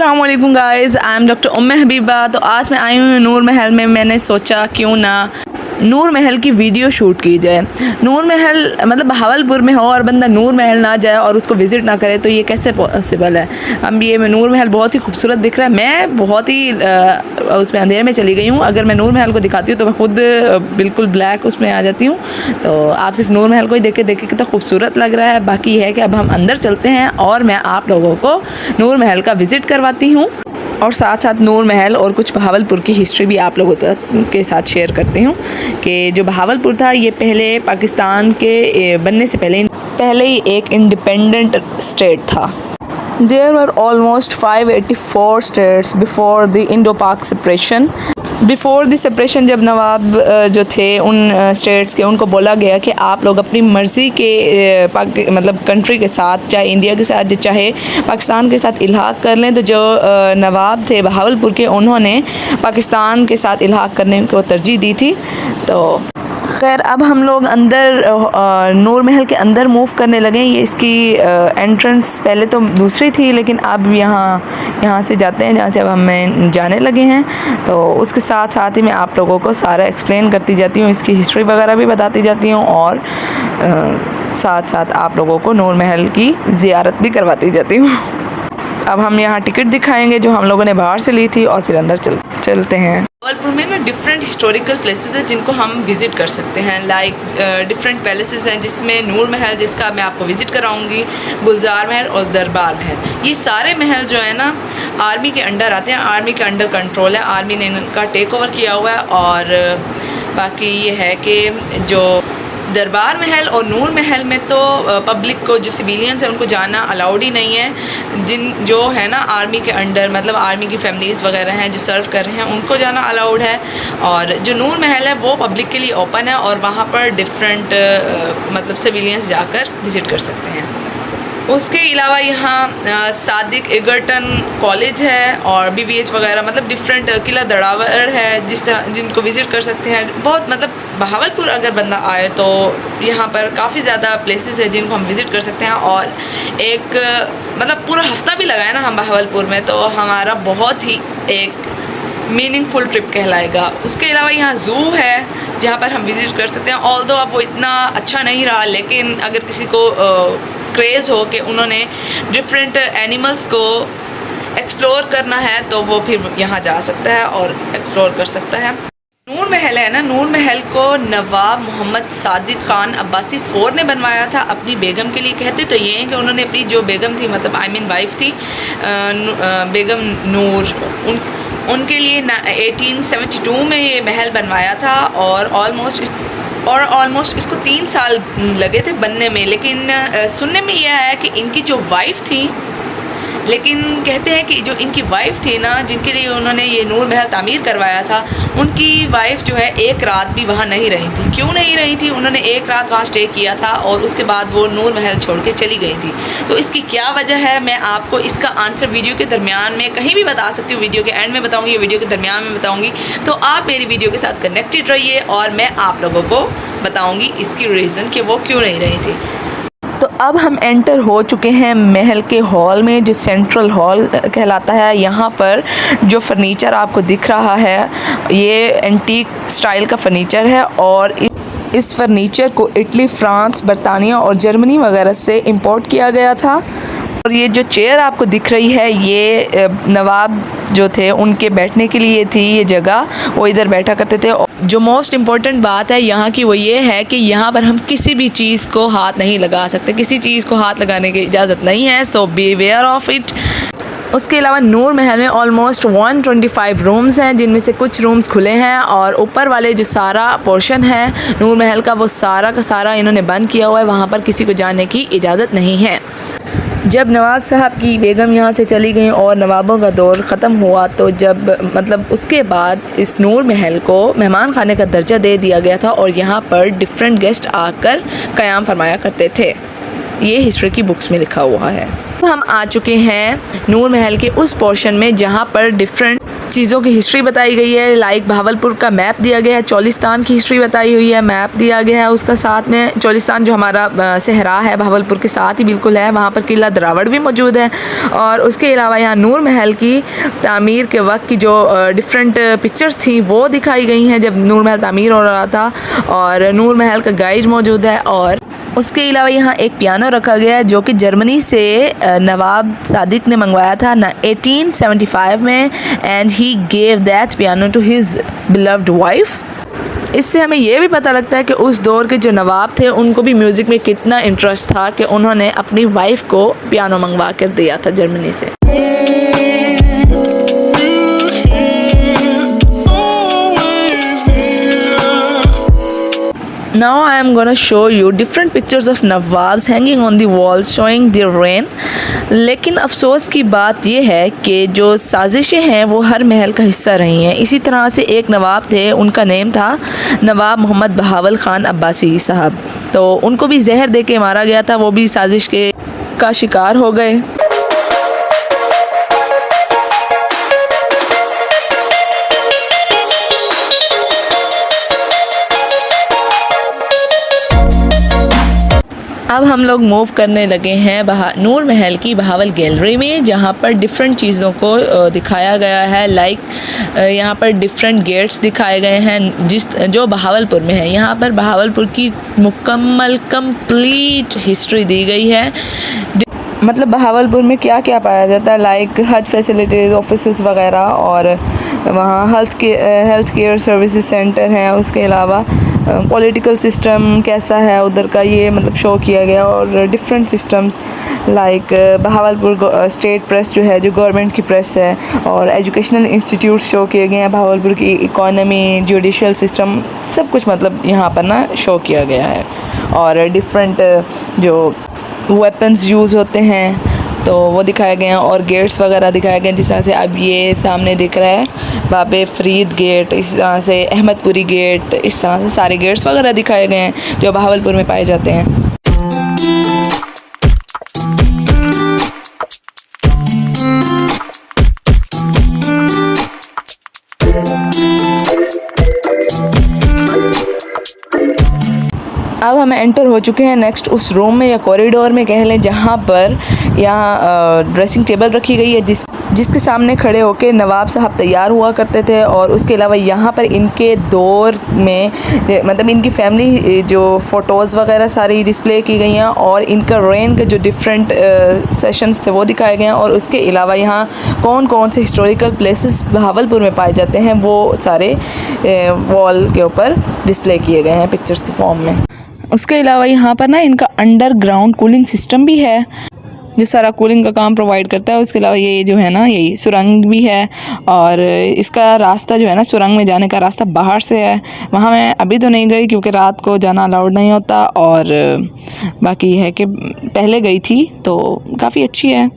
अस्सलाम वालेकुम guys, I am doctor Umme Habiba. तो आज मैं आई हूँ नूर महल में। मैंने सोचा क्यों ना नूर महल की वीडियो शूट की जाए। नूर महल मतलब बहावलपुर में हो और बंदा नूर महल ना जाए और उसको विज़िट ना करे तो ये कैसे पॉसिबल है। अब ये नूर महल बहुत ही खूबसूरत दिख रहा है। मैं बहुत ही उसमें अंधेरे में चली गई हूँ। अगर मैं नूर महल को दिखाती हूँ तो मैं खुद बिल्कुल ब्लैक उसमें आ जाती हूँ। तो आप सिर्फ नूर महल को ही देखे कितना खूबसूरत लग रहा है। बाकी ये है कि अब हम अंदर चलते हैं और मैं आप लोगों को नूर महल का विज़िट करवाती हूँ और साथ साथ नूर महल और कुछ बहावलपुर की हिस्ट्री भी आप लोगों के साथ शेयर करती हूँ कि जो बहावलपुर था ये पहले पाकिस्तान के बनने से पहले ही एक इंडिपेंडेंट स्टेट था। There were almost 584 states before the Indo-Pak separation. Before the separation जब नवाब जो थे उन स्टेट्स के, उनको बोला गया कि आप लोग अपनी मर्ज़ी के मतलब कंट्री के साथ, चाहे इंडिया के साथ चाहे पाकिस्तान के साथ इल्हाक़ कर लें। तो जो नवाब थे बहावलपुर के, उन्होंने पाकिस्तान के साथ इल्हाक़ करने को तरजीह दी थी। तो खैर अब हम लोग अंदर नूर महल के अंदर मूव करने लगे। ये इसकी एंट्रेंस पहले तो दूसरी थी, लेकिन अब यहाँ से जाते हैं जहाँ से अब हम जाने लगे हैं। तो उसके साथ साथ ही मैं आप लोगों को सारा एक्सप्लेन करती जाती हूँ, इसकी हिस्ट्री वगैरह भी बताती जाती हूँ और साथ साथ आप लोगों को नूर महल की ज़ियारत भी करवाती जाती हूँ। अब हम यहाँ टिकट दिखाएंगे जो हम लोगों ने बाहर से ली थी और फिर अंदर चलते हैं। बहावलपुर में ना डिफरेंट हिस्टोरिकल प्लेसेस हैं जिनको हम विज़िट कर सकते हैं। लाइक डिफरेंट पैलेसेस हैं जिसमें नूर महल, जिसका मैं आपको विज़िट कराऊंगी, गुलजार महल और दरबार महल। ये सारे महल जो है ना आर्मी के अंडर आते हैं, आर्मी के अंडर कंट्रोल है, आर्मी ने इनका टेक ओवर किया हुआ है। और बाकी ये है कि जो दरबार महल और नूर महल में तो पब्लिक को, जो सिविलियंस हैं, उनको जाना अलाउड ही नहीं है। जो है ना आर्मी के अंडर, मतलब आर्मी की फैमिलीज़ वगैरह हैं जो सर्व कर रहे हैं, उनको जाना अलाउड है। और जो नूर महल है वो पब्लिक के लिए ओपन है और वहाँ पर डिफरेंट मतलब सिविलियंस जाकर विज़िट कर सकते हैं। उसके अलावा यहाँ सादिक एगर्टन कॉलेज है और BBH वगैरह, मतलब डिफरेंट किला दड़ावर है जिनको विज़िट कर सकते हैं। बहुत मतलब बहावलपुर अगर बंदा आए तो यहाँ पर काफ़ी ज़्यादा प्लेसेस है जिनको हम विज़िट कर सकते हैं। और एक मतलब पूरा हफ्ता भी लगाए ना हम बहावलपुर में तो हमारा बहुत ही एक मीनिंगफुल ट्रिप कहलाएगा। उसके अलावा यहाँ ज़ू है जहाँ पर हम विज़िट कर सकते हैं। ऑल्दो अब वो इतना अच्छा नहीं रहा, लेकिन अगर किसी को क्रेज़ हो कि उन्होंने डिफरेंट एनिमल्स को एक्सप्लोर करना है तो वो फिर यहाँ जा सकता है और एक्सप्लोर कर सकता है। नूर महल है ना, नूर महल को नवाब मोहम्मद सादिक ख़ान अब्बासी IV ने बनवाया था अपनी बेगम के लिए। कहते तो ये हैं कि उन्होंने अपनी जो बेगम थी, मतलब वाइफ थी बेगम नूर, उनके लिए 1872 में ये महल बनवाया था और ऑलमोस्ट इसको 3 साल लगे थे बनने में। लेकिन सुनने में यह है कि इनकी जो वाइफ थी, लेकिन कहते हैं कि जो इनकी वाइफ थी ना, जिनके लिए उन्होंने ये नूर महल तामीर करवाया था, उनकी वाइफ जो है एक रात भी वहाँ नहीं रही थी। क्यों नहीं रही थी? उन्होंने एक रात वहाँ स्टे किया था और उसके बाद वो नूर महल छोड़ के चली गई थी। तो इसकी क्या वजह है, मैं आपको इसका आंसर वीडियो के दरमियान में कहीं भी बता सकती हूँ। वीडियो के एंड में बताऊँगी, वीडियो के दरमियान में बताऊँगी। तो आप मेरी वीडियो के साथ कनेक्टेड रहिए और मैं आप लोगों को बताऊँगी इसकी रीज़न कि वो क्यों नहीं रही थी। तो अब हम एंटर हो चुके हैं महल के हॉल में, जो सेंट्रल हॉल कहलाता है। यहाँ पर जो फर्नीचर आपको दिख रहा है ये एंटीक स्टाइल का फर्नीचर है और इस फर्नीचर को इटली, फ्रांस, बरतानिया और जर्मनी वगैरह से इंपोर्ट किया गया था। और ये जो चेयर आपको दिख रही है ये नवाब जो थे उनके बैठने के लिए थी ये जगह, वो इधर बैठा करते थे। जो मोस्ट इम्पॉर्टेंट बात है यहाँ की वो ये है कि यहाँ पर हम किसी भी चीज़ को हाथ नहीं लगा सकते, किसी चीज़ को हाथ लगाने की इजाज़त नहीं है। सो बी अवेयर ऑफ इट। उसके अलावा नूर महल में ऑलमोस्ट 125 रूम्स हैं, जिनमें से कुछ रूम्स खुले हैं और ऊपर वाले जो सारा पोर्शन है नूर महल का वो सारा का सारा इन्होंने बंद किया हुआ है। वहाँ पर किसी को जाने की इजाज़त नहीं है। जब नवाब साहब की बेगम यहाँ से चली गई और नवाबों का दौर ख़त्म हुआ तो जब मतलब उसके बाद इस नूर महल को मेहमान खाने का दर्जा दे दिया गया था और यहाँ पर डिफरेंट गेस्ट आकर क़याम फरमाया करते थे। ये हिस्ट्री की बुक्स में लिखा हुआ है। अब हम आ चुके हैं नूर महल के उस पोर्शन में जहाँ पर डिफरेंट चीज़ों की हिस्ट्री बताई गई है, लाइक भावलपुर का मैप दिया गया है, चोलिस्तान की हिस्ट्री बताई हुई है, मैप दिया गया है उसका साथ में। चोलिस्तान जो हमारा सहरा है भावलपुर के साथ ही बिल्कुल है, वहाँ पर किला दरावड़ भी मौजूद है। और उसके अलावा यहाँ नूर महल की तामीर के वक्त की जो डिफरेंट पिक्चर्स थी वो दिखाई गई हैं जब नूर महल तामीर हो रहा था, और नूर महल का गाइड मौजूद है। और उसके अलावा यहाँ एक पियानो रखा गया है जो कि जर्मनी से नवाब सादिक ने मंगवाया था 1875 में, and he gave that piano to his beloved wife. इससे हमें ये भी पता लगता है कि उस दौर के जो नवाब थे उनको भी म्यूज़िक में कितना इंटरेस्ट था कि उन्होंने अपनी वाइफ को पियानो मंगवा कर दिया था जर्मनी से। Now I am gonna show you different pictures of Nawabs hanging on the walls showing their reign। लेकिन अफसोस की बात यह है कि जो साजिशें हैं वो हर महल का हिस्सा रही हैं। इसी तरह से एक नवाब थे, उनका नेम था नवाब मोहम्मद बहावल ख़ान अब्बासी साहब, तो उनको भी जहर दे के मारा गया था, वो भी साजिश का शिकार हो गए। अब हम लोग मूव करने लगे हैं नूर महल की बहावल गैलरी में, जहाँ पर डिफरेंट चीज़ों को दिखाया गया है। लाइक यहाँ पर डिफरेंट गेट्स दिखाए गए हैं जो बहावलपुर में है। यहाँ पर बहावलपुर की मुकम्मल कंप्लीट हिस्ट्री दी गई है, मतलब बहावलपुर में क्या क्या पाया जाता है, लाइक हज फैसिलिटीज़, ऑफिसेस वगैरह, और वहाँ हेल्थ केयर सर्विसेज सेंटर हैं। उसके अलावा पॉलिटिकल सिस्टम कैसा है उधर का, ये मतलब शो किया गया, और different systems like Bahawalpur state press जो है, जो गवर्नमेंट की प्रेस है, और एजुकेशनल इंस्टीट्यूट शो किए गए हैं, बहावलपुर की इकोनॉमी, जुडिशल सिस्टम, सब कुछ मतलब यहाँ पर ना शो किया गया है। और डिफरेंट जो वेपन्स यूज़ होते हैं तो वो दिखाए गए हैं, और गेट्स वगैरह दिखाए गए हैं, जिस तरह से अब ये सामने दिख रहा है बाबे फरीद गेट, इस तरह से अहमदपुरी गेट, इस तरह से सारे गेट्स वगैरह दिखाए गए हैं जो बहावलपुर में पाए जाते हैं। अब हम एंटर हो चुके हैं नेक्स्ट उस रूम में या कॉरिडोर में कह लें, जहाँ पर यहाँ ड्रेसिंग टेबल रखी गई है जिसके सामने खड़े होकर नवाब साहब तैयार हुआ करते थे। और उसके अलावा यहाँ पर इनके दौर में मतलब इनकी फैमिली जो फ़ोटोज़ वगैरह सारी डिस्प्ले की गई हैं, और इनका रेन के जो डिफरेंट सेशंस थे वो दिखाए गए हैं। और उसके अलावा यहाँ कौन कौन से हिस्टोरिकल प्लेसेस बहावलपुर में पाए जाते हैं वो सारे वॉल के ऊपर डिस्प्ले किए गए हैं पिक्चर्स के फॉर्म में। उसके अलावा यहाँ पर ना इनका अंडरग्राउंड कूलिंग सिस्टम भी है जो सारा कूलिंग का काम प्रोवाइड करता है। उसके अलावा ये जो है ना यही सुरंग भी है, और इसका रास्ता जो है ना सुरंग में जाने का रास्ता बाहर से है। वहाँ मैं अभी तो नहीं गई क्योंकि रात को जाना अलाउड नहीं होता, और बाकी है कि पहले गई थी तो काफ़ी अच्छी है।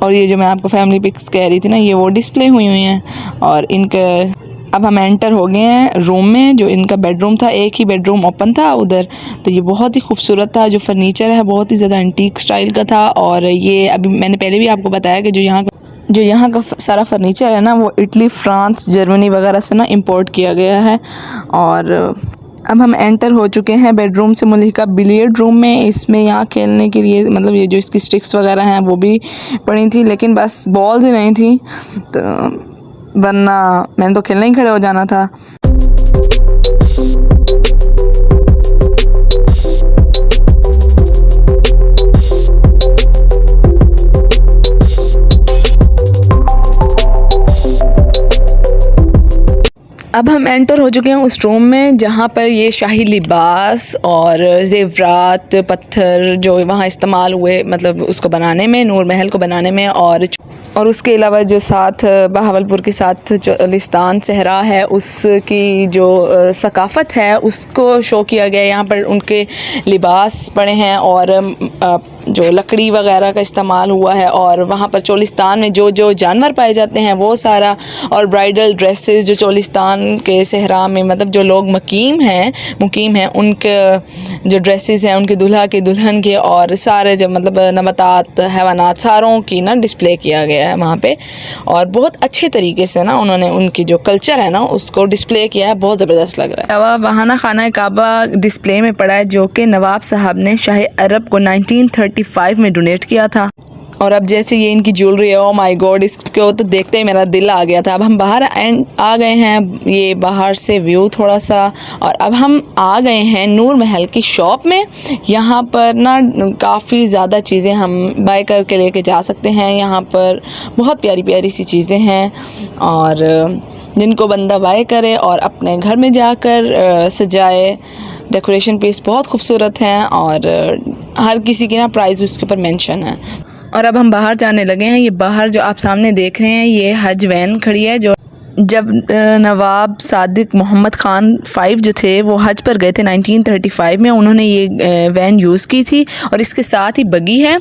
और ये जो मैं आपको फैमिली पिक्स कह रही थी ना, ये वो डिस्प्ले हुई हैं। और इनके अब हम एंटर हो गए हैं रूम में, जो इनका बेडरूम था, एक ही बेडरूम ओपन था उधर, तो ये बहुत ही खूबसूरत था। जो फर्नीचर है बहुत ही ज़्यादा एंटीक स्टाइल का था। और ये अभी मैंने पहले भी आपको बताया कि जो यहाँ का सारा फर्नीचर है ना वो इटली, फ्रांस, जर्मनी वगैरह से ना इंपोर्ट किया गया है। और अब हम एंटर हो चुके हैं बेडरूम से मुल्हिका बिलियर्ड रूम में। इसमें यहाँ खेलने के लिए मतलब ये जो इसकी स्टिक्स वगैरह हैं वो भी पड़ी थी, लेकिन बस बॉल्स ही नहीं थी, तो वरना मैंने तो खेलने ही खड़े हो जाना था। अब हम एंटर हो चुके हैं उस रूम में जहाँ पर ये शाही लिबास और ज़ेवरात, पत्थर जो वहाँ इस्तेमाल हुए मतलब उसको बनाने में, नूर महल को बनाने में, और उसके अलावा जो साथ बहावलपुर के साथ चोलिस्तान सहरा है उसकी जो सकाफ़त है उसको शो किया गया। यहाँ पर उनके लिबास पड़े हैं और जो लकड़ी वगैरह का इस्तेमाल हुआ है, और वहाँ पर चोलिस्तान में जो जो जानवर पाए जाते हैं वो सारा, और ब्राइडल ड्रेसेस जो चोलिस्तान के सहरा में मतलब जो लोग मुकीम हैं उनके जो ड्रेसेस हैं उनके दूल्हा के दुल्हन के, और सारे जो मतलब नबातात हैवानात सारों की ना डिस्प्ले किया गया है वहाँ पे। और बहुत अच्छे तरीके से ना उन्होंने उनकी जो कल्चर है ना उसको डिस्प्ले किया है, बहुत ज़बरदस्त लग रहा है। वहाँ ना खाना काबा डिस्प्ले में पड़ा है जो कि नवाब साहब ने शाह अरब को 1935 में डोनेट किया था। और अब जैसे ये इनकी ज्वेलरी है, ओ माय गॉड, इसको तो देखते ही मेरा दिल आ गया था। अब हम बाहर आ गए हैं, ये बाहर से व्यू थोड़ा सा, और अब हम आ गए हैं नूर महल की शॉप में। यहाँ पर ना काफ़ी ज़्यादा चीज़ें हम बाय करके लेके जा सकते हैं। यहाँ पर बहुत प्यारी प्यारी सी चीज़ें हैं, और जिनको बंदा बाय करे और अपने घर में जाकर सजाए। डेकोरेशन पीस बहुत खूबसूरत हैं, और हर किसी के ना प्राइस उसके ऊपर मेंशन है। और अब हम बाहर जाने लगे हैं। ये बाहर जो आप सामने देख रहे हैं ये हज वैन खड़ी है, जो जब नवाब सादिक मोहम्मद ख़ान 5 जो थे वो हज पर गए थे 1935 में, उन्होंने ये वैन यूज़ की थी। और इसके साथ ही बगी है,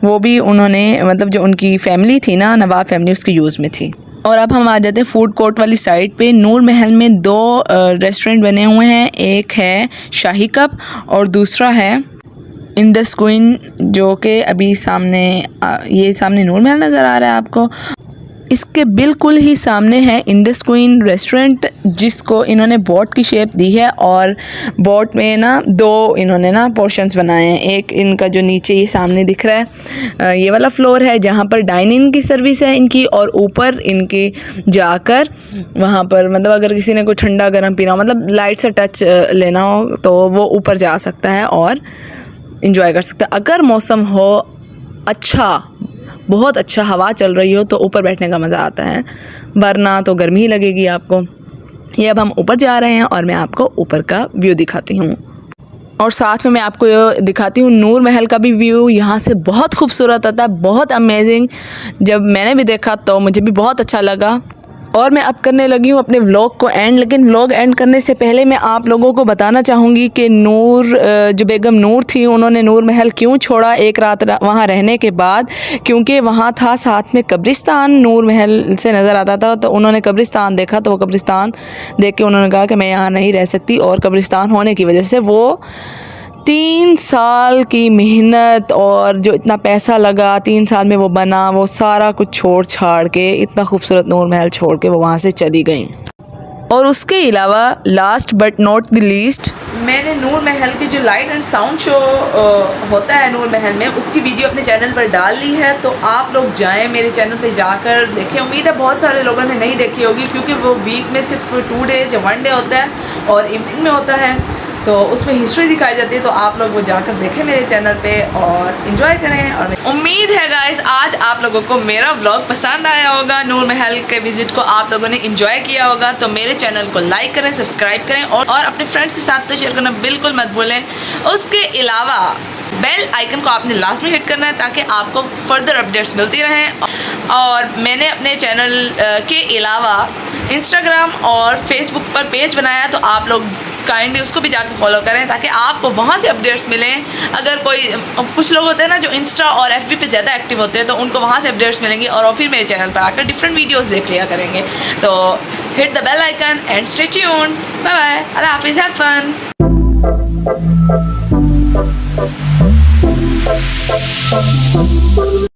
वो भी उन्होंने मतलब जो उनकी फ़ैमिली थी ना, नवाब फैमिली, उसके यूज़ में थी। और अब हम आ जाते हैं फूड कोर्ट वाली साइड पे। नूर महल में 2 रेस्टोरेंट बने हुए हैं, एक है शाही कप और दूसरा है इंडस क्वीन, जो कि अभी सामने ये सामने नूर महल नज़र आ रहा है आपको। इसके बिल्कुल ही सामने है इंडस क्वीन रेस्टोरेंट, जिसको इन्होंने बोट की शेप दी है, और बोट में ना 2 इन्होंने ना पोर्शंस बनाए हैं। एक इनका जो नीचे ये सामने दिख रहा है ये वाला फ्लोर है जहाँ पर डाइनिंग की सर्विस है इनकी, और ऊपर इनके जाकर वहाँ पर मतलब अगर किसी ने कोई ठंडा गर्म पीना हो, मतलब लाइट सा टच लेना हो, तो वो ऊपर जा सकता है और इंजॉय कर सकता है। अगर मौसम हो अच्छा, बहुत अच्छा हवा चल रही हो, तो ऊपर बैठने का मज़ा आता है, वरना तो गर्मी ही लगेगी आपको। ये अब हम ऊपर जा रहे हैं और मैं आपको ऊपर का व्यू दिखाती हूँ, और साथ में मैं आपको ये दिखाती हूँ नूर महल का भी व्यू। यहाँ से बहुत खूबसूरत आता है, बहुत अमेजिंग। जब मैंने भी देखा तो मुझे भी बहुत अच्छा लगा। और मैं अब करने लगी हूँ अपने व्लॉग को एंड, लेकिन व्लॉग एंड करने से पहले मैं आप लोगों को बताना चाहूँगी कि जो बेगम नूर थी, उन्होंने नूर महल क्यों छोड़ा एक रात वहाँ रहने के बाद, क्योंकि वहाँ था साथ में कब्रिस्तान, नूर महल से नज़र आता था, तो उन्होंने कब्रिस्तान देखा, तो वो कब्रिस्तान देख के उन्होंने कहा कि मैं यहाँ नहीं रह सकती। और कब्रिस्तान होने की वजह से वो 3 साल की मेहनत और जो इतना पैसा लगा 3 साल में वो बना, वो सारा कुछ छोड़ छाड़ के, इतना खूबसूरत नूर महल छोड़ के वो वहाँ से चली गई। और उसके अलावा last but not the least, मैंने नूर महल की जो लाइट एंड साउंड शो होता है नूर महल में, उसकी वीडियो अपने चैनल पर डाल ली है, तो आप लोग जाएं मेरे चैनल पे जाकर देखें। उम्मीद है बहुत सारे लोगों ने नहीं देखी होगी, क्योंकि वो वीक में सिर्फ 2 डेज़ या 1 डे होता है और इवनिंग में होता है, तो उसमें हिस्ट्री दिखाई जाती है। तो आप लोग वो जाकर देखें मेरे चैनल पे और इन्जॉय करें। और उम्मीद है गाइस आज आप लोगों को मेरा व्लॉग पसंद आया होगा, नूर महल के विज़िट को आप लोगों ने इन्जॉय किया होगा। तो मेरे चैनल को लाइक करें, सब्सक्राइब करें, और अपने फ्रेंड्स के साथ तो शेयर करना बिल्कुल मत भूलें। उसके अलावा बेल आइकन को आपने लास्ट में हिट करना है, ताकि आपको फर्दर अपडेट्स मिलती रहें। और मैंने अपने चैनल के अलावा इंस्टाग्राम और फेसबुक पर पेज बनाया है, तो आप लोग काइंडली उसको भी जाके फॉलो करें, ताकि आपको वहाँ से अपडेट्स मिलें। अगर कुछ लोग होते हैं ना जो इंस्टा और एफबी पे ज़्यादा एक्टिव होते हैं, तो उनको वहाँ से अपडेट्स मिलेंगी, और फिर मेरे चैनल पर आकर डिफरेंट वीडियोस देख लिया करेंगे। तो hit the bell icon and stay tuned. Bye bye, अल्लाह हाफिज़, हैव फन।